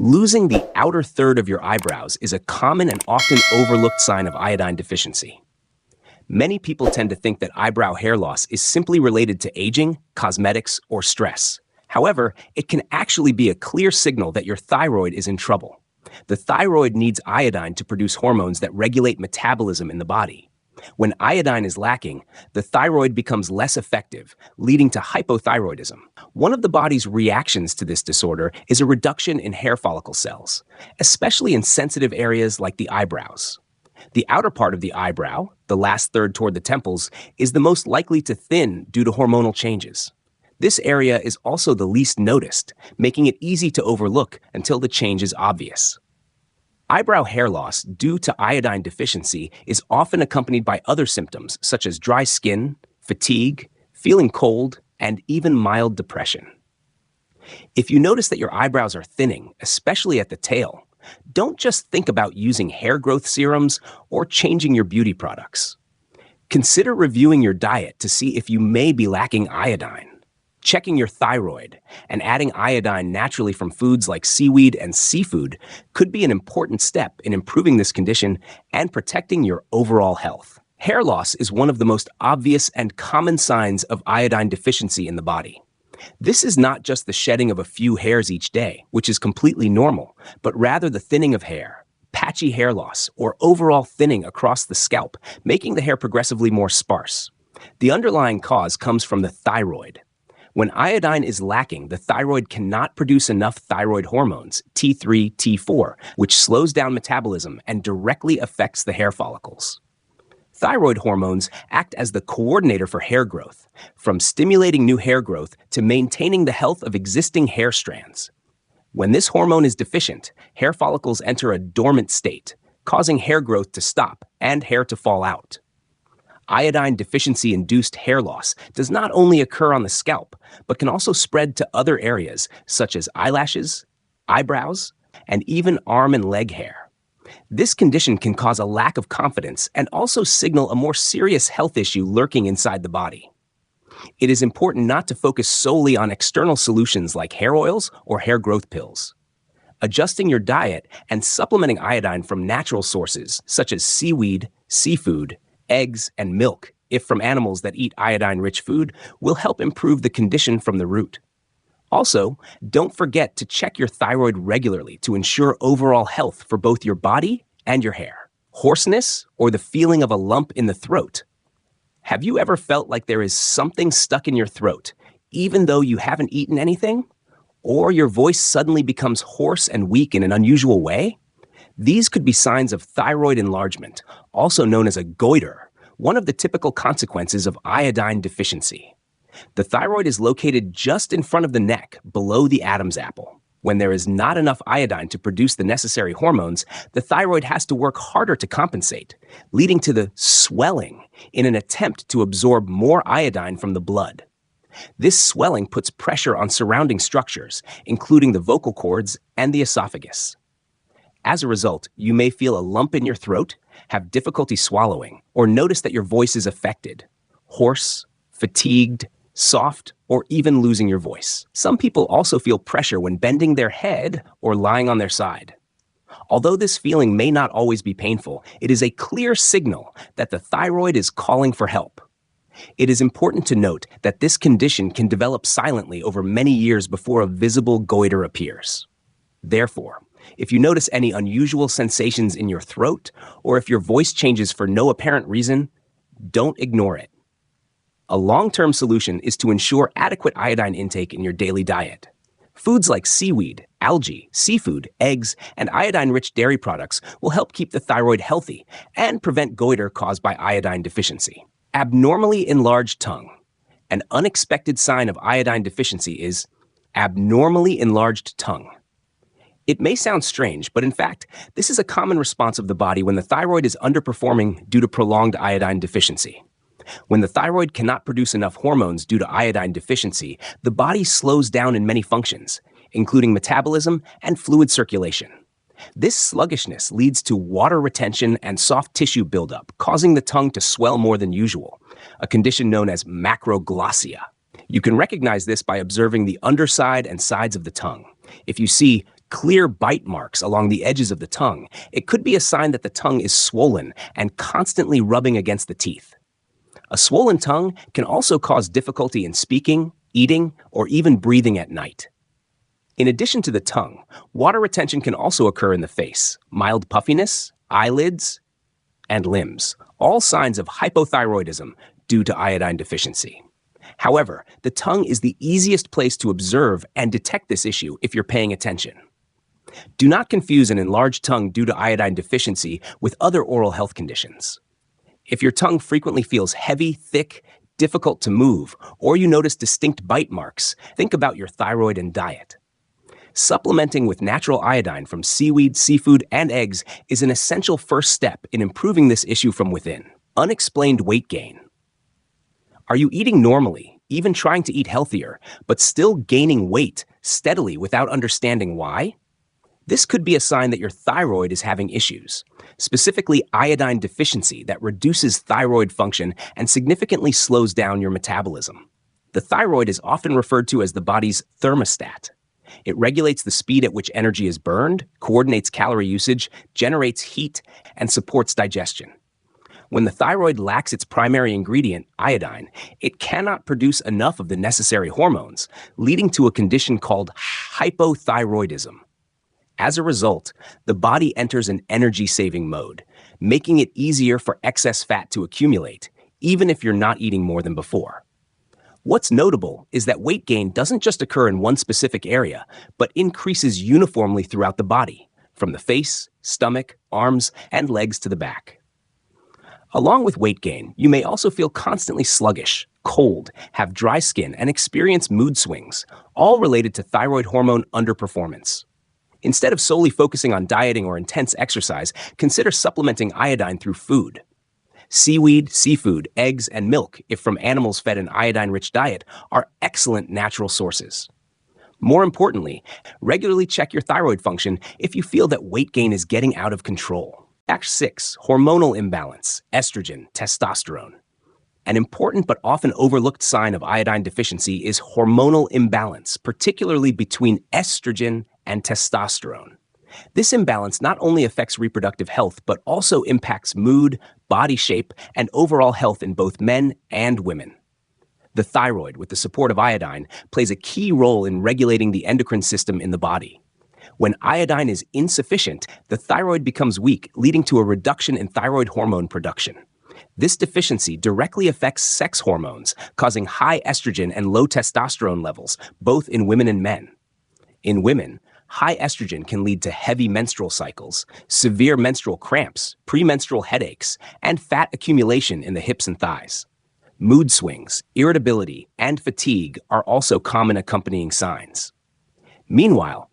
Losing the outer third of your eyebrows is a common and often overlooked sign of iodine deficiency. Many people tend to think that eyebrow hair loss is simply related to aging, cosmetics, or stress. However, it can actually be a clear signal that your thyroid is in trouble. The thyroid needs iodine to produce hormones that regulate metabolism in the body. When iodine is lacking, the thyroid becomes less effective, leading to hypothyroidism. One of the body's reactions to this disorder is a reduction in hair follicle cells, especially in sensitive areas like the eyebrows. The outer part of the eyebrow, the last third toward the temples, is the most likely to thin due to hormonal changes. This area is also the least noticed, making it easy to overlook until the change is obvious. Eyebrow hair loss due to iodine deficiency is often accompanied by other symptoms such as dry skin, fatigue, feeling cold, and even mild depression. If you notice that your eyebrows are thinning, especially at the tail, don't just think about using hair growth serums or changing your beauty products. Consider reviewing your diet to see if you may be lacking iodine. Checking your thyroid and adding iodine naturally from foods like seaweed and seafood could be an important step in improving this condition and protecting your overall health. Hair loss is one of the most obvious and common signs of iodine deficiency in the body. This is not just the shedding of a few hairs each day, which is completely normal, but rather the thinning of hair, patchy hair loss, or overall thinning across the scalp, making the hair progressively more sparse. The underlying cause comes from the thyroid. When iodine is lacking, the thyroid cannot produce enough thyroid hormones, T3, T4, which slows down metabolism and directly affects the hair follicles. Thyroid hormones act as the coordinator for hair growth, from stimulating new hair growth to maintaining the health of existing hair strands. When this hormone is deficient, hair follicles enter a dormant state, causing hair growth to stop and hair to fall out. Iodine deficiency-induced hair loss does not only occur on the scalp, but can also spread to other areas such as eyelashes, eyebrows, and even arm and leg hair. This condition can cause a lack of confidence and also signal a more serious health issue lurking inside the body. It is important not to focus solely on external solutions like hair oils or hair growth pills. Adjusting your diet and supplementing iodine from natural sources such as seaweed, seafood, eggs, and milk, if from animals that eat iodine-rich food, will help improve the condition from the root. Also, don't forget to check your thyroid regularly to ensure overall health for both your body and your hair. Hoarseness or the feeling of a lump in the throat. Have you ever felt like there is something stuck in your throat, even though you haven't eaten anything? Or your voice suddenly becomes hoarse and weak in an unusual way? These could be signs of thyroid enlargement, also known as a goiter, one of the typical consequences of iodine deficiency. The thyroid is located just in front of the neck, below the Adam's apple. When there is not enough iodine to produce the necessary hormones, the thyroid has to work harder to compensate, leading to the swelling in an attempt to absorb more iodine from the blood. This swelling puts pressure on surrounding structures, including the vocal cords and the esophagus. As a result, you may feel a lump in your throat, have difficulty swallowing, or notice that your voice is affected, hoarse, fatigued, soft, or even losing your voice. Some people also feel pressure when bending their head or lying on their side. Although this feeling may not always be painful, it is a clear signal that the thyroid is calling for help. It is important to note that this condition can develop silently over many years before a visible goiter appears. Therefore, if you notice any unusual sensations in your throat, or if your voice changes for no apparent reason, don't ignore it. A long-term solution is to ensure adequate iodine intake in your daily diet. Foods like seaweed, algae, seafood, eggs, and iodine-rich dairy products will help keep the thyroid healthy and prevent goiter caused by iodine deficiency. Abnormally enlarged tongue. An unexpected sign of iodine deficiency is abnormally enlarged tongue. It may sound strange, but in fact, this is a common response of the body when the thyroid is underperforming due to prolonged iodine deficiency. When the thyroid cannot produce enough hormones due to iodine deficiency, the body slows down in many functions, including metabolism and fluid circulation. This sluggishness leads to water retention and soft tissue buildup, causing the tongue to swell more than usual, a condition known as macroglossia. You can recognize this by observing the underside and sides of the tongue. If you see clear bite marks along the edges of the tongue, it could be a sign that the tongue is swollen and constantly rubbing against the teeth. A swollen tongue can also cause difficulty in speaking, eating, or even breathing at night. In addition to the tongue, water retention can also occur in the face, mild puffiness, eyelids, and limbs, all signs of hypothyroidism due to iodine deficiency. However, the tongue is the easiest place to observe and detect this issue if you're paying attention. Do not confuse an enlarged tongue due to iodine deficiency with other oral health conditions. If your tongue frequently feels heavy, thick, difficult to move, or you notice distinct bite marks, think about your thyroid and diet. Supplementing with natural iodine from seaweed, seafood, and eggs is an essential first step in improving this issue from within. Unexplained weight gain. Are you eating normally, even trying to eat healthier, but still gaining weight steadily without understanding why? This could be a sign that your thyroid is having issues, specifically iodine deficiency that reduces thyroid function and significantly slows down your metabolism. The thyroid is often referred to as the body's thermostat. It regulates the speed at which energy is burned, coordinates calorie usage, generates heat, and supports digestion. When the thyroid lacks its primary ingredient, iodine, it cannot produce enough of the necessary hormones, leading to a condition called hypothyroidism. As a result, the body enters an energy-saving mode, making it easier for excess fat to accumulate, even if you're not eating more than before. What's notable is that weight gain doesn't just occur in one specific area, but increases uniformly throughout the body, from the face, stomach, arms, and legs to the back. Along with weight gain, you may also feel constantly sluggish, cold, have dry skin, and experience mood swings, all related to thyroid hormone underperformance. Instead of solely focusing on dieting or intense exercise, consider supplementing iodine through food. Seaweed, seafood, eggs, and milk, if from animals fed an iodine-rich diet, are excellent natural sources. More importantly, regularly check your thyroid function if you feel that weight gain is getting out of control. Fact 6. Hormonal imbalance, estrogen, testosterone. An important but often overlooked sign of iodine deficiency is hormonal imbalance, particularly between estrogen and testosterone. This imbalance not only affects reproductive health, but also impacts mood, body shape, and overall health in both men and women. The thyroid, with the support of iodine, plays a key role in regulating the endocrine system in the body. When iodine is insufficient, the thyroid becomes weak, leading to a reduction in thyroid hormone production. This deficiency directly affects sex hormones, causing high estrogen and low testosterone levels, both in women and men. In women, high estrogen can lead to heavy menstrual cycles, severe menstrual cramps, premenstrual headaches, and fat accumulation in the hips and thighs. Mood swings, irritability, and fatigue are also common accompanying signs. Meanwhile,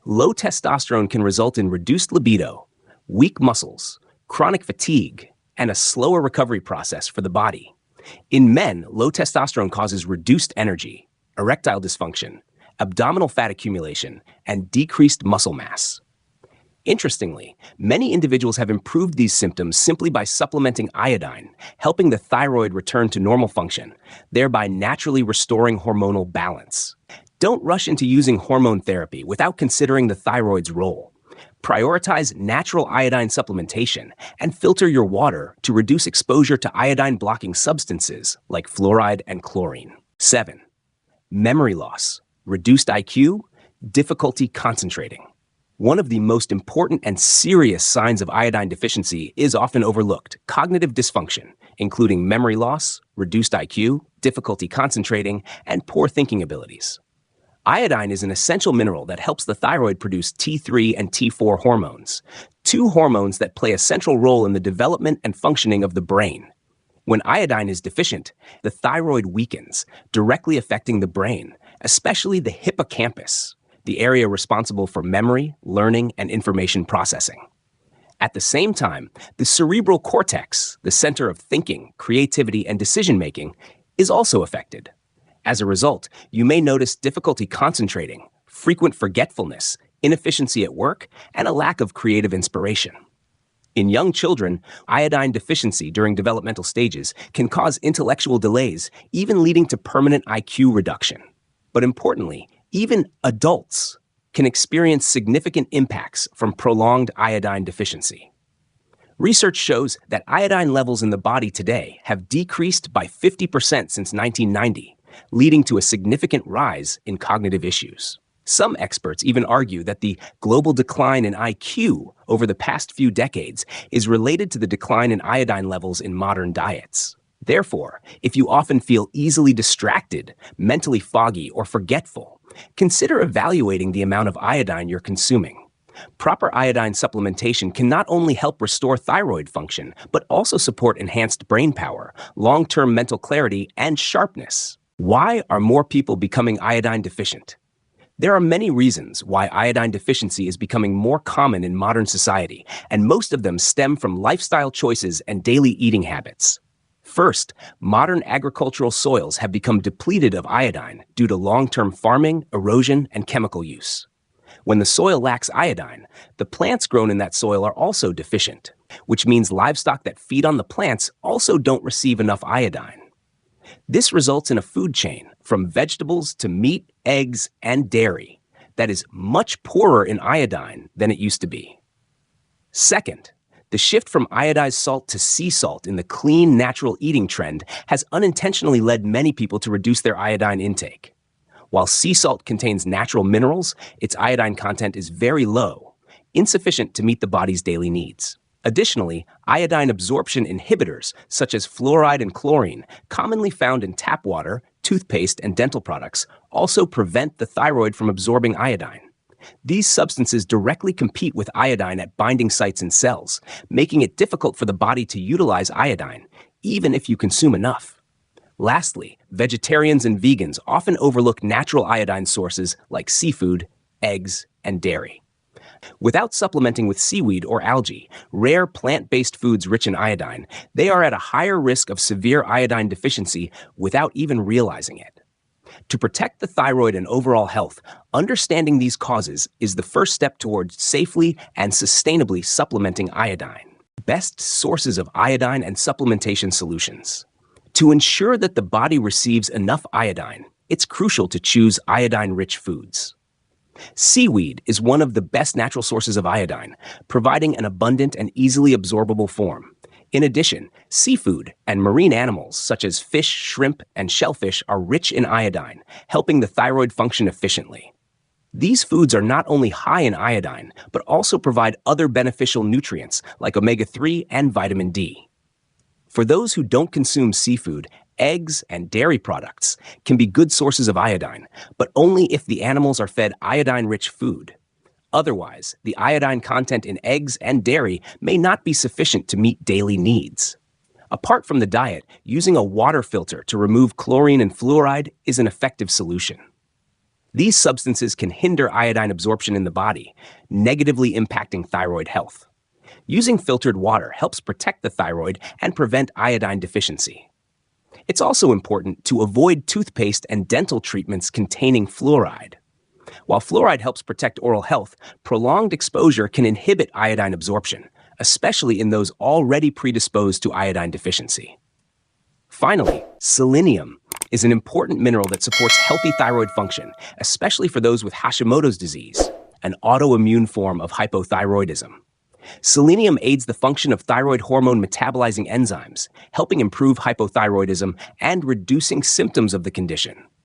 low testosterone can result in reduced libido, weak muscles, chronic fatigue, and a slower recovery process for the body. In men, low testosterone causes reduced energy, erectile dysfunction, abdominal fat accumulation, and decreased muscle mass. Interestingly, many individuals have improved these symptoms simply by supplementing iodine, helping the thyroid return to normal function, thereby naturally restoring hormonal balance. Don't rush into using hormone therapy without considering the thyroid's role. Prioritize natural iodine supplementation and filter your water to reduce exposure to iodine-blocking substances like fluoride and chlorine. 7. Memory loss, reduced IQ, difficulty concentrating. One of the most important and serious signs of iodine deficiency is often overlooked: cognitive dysfunction, including memory loss, reduced IQ, difficulty concentrating, and poor thinking abilities. Iodine is an essential mineral that helps the thyroid produce T3 and T4 hormones, two hormones that play a central role in the development and functioning of the brain. When iodine is deficient, the thyroid weakens, directly affecting the brain, especially the hippocampus, the area responsible for memory, learning, and information processing. At the same time, the cerebral cortex, the center of thinking, creativity, and decision-making, is also affected. As a result, you may notice difficulty concentrating, frequent forgetfulness, inefficiency at work, and a lack of creative inspiration. In young children, iodine deficiency during developmental stages can cause intellectual delays, even leading to permanent IQ reduction. But importantly, even adults can experience significant impacts from prolonged iodine deficiency. Research shows that iodine levels in the body today have decreased by 50% since 1990, leading to a significant rise in cognitive issues. Some experts even argue that the global decline in IQ over the past few decades is related to the decline in iodine levels in modern diets. Therefore, if you often feel easily distracted, mentally foggy, or forgetful, consider evaluating the amount of iodine you're consuming. Proper iodine supplementation can not only help restore thyroid function, but also support enhanced brain power, long-term mental clarity, and sharpness. Why are more people becoming iodine deficient? There are many reasons why iodine deficiency is becoming more common in modern society, and most of them stem from lifestyle choices and daily eating habits. First, modern agricultural soils have become depleted of iodine due to long-term farming, erosion, and chemical use. When the soil lacks iodine, the plants grown in that soil are also deficient, which means livestock that feed on the plants also don't receive enough iodine. This results in a food chain, from vegetables to meat, eggs, and dairy, that is much poorer in iodine than it used to be. Second, the shift from iodized salt to sea salt in the clean, natural eating trend has unintentionally led many people to reduce their iodine intake. While sea salt contains natural minerals, its iodine content is very low, insufficient to meet the body's daily needs. Additionally, iodine absorption inhibitors, such as fluoride and chlorine, commonly found in tap water, toothpaste, and dental products, also prevent the thyroid from absorbing iodine. These substances directly compete with iodine at binding sites in cells, making it difficult for the body to utilize iodine, even if you consume enough. Lastly, vegetarians and vegans often overlook natural iodine sources like seafood, eggs, and dairy. Without supplementing with seaweed or algae, rare plant-based foods rich in iodine, they are at a higher risk of severe iodine deficiency without even realizing it. To protect the thyroid and overall health, understanding these causes is the first step towards safely and sustainably supplementing iodine. Best sources of iodine and supplementation solutions. To ensure that the body receives enough iodine, it's crucial to choose iodine-rich foods. Seaweed is one of the best natural sources of iodine, providing an abundant and easily absorbable form. In addition, seafood and marine animals such as fish, shrimp, and shellfish are rich in iodine, helping the thyroid function efficiently. These foods are not only high in iodine, but also provide other beneficial nutrients like omega-3 and vitamin D. For those who don't consume seafood, eggs and dairy products can be good sources of iodine, but only if the animals are fed iodine-rich food. Otherwise, the iodine content in eggs and dairy may not be sufficient to meet daily needs. Apart from the diet, using a water filter to remove chlorine and fluoride is an effective solution. These substances can hinder iodine absorption in the body, negatively impacting thyroid health. Using filtered water helps protect the thyroid and prevent iodine deficiency. It's also important to avoid toothpaste and dental treatments containing fluoride. While fluoride helps protect oral health, prolonged exposure can inhibit iodine absorption, especially in those already predisposed to iodine deficiency. Finally, selenium is an important mineral that supports healthy thyroid function, especially for those with Hashimoto's disease, an autoimmune form of hypothyroidism. Selenium aids the function of thyroid hormone metabolizing enzymes, helping improve hypothyroidism and reducing symptoms of the condition.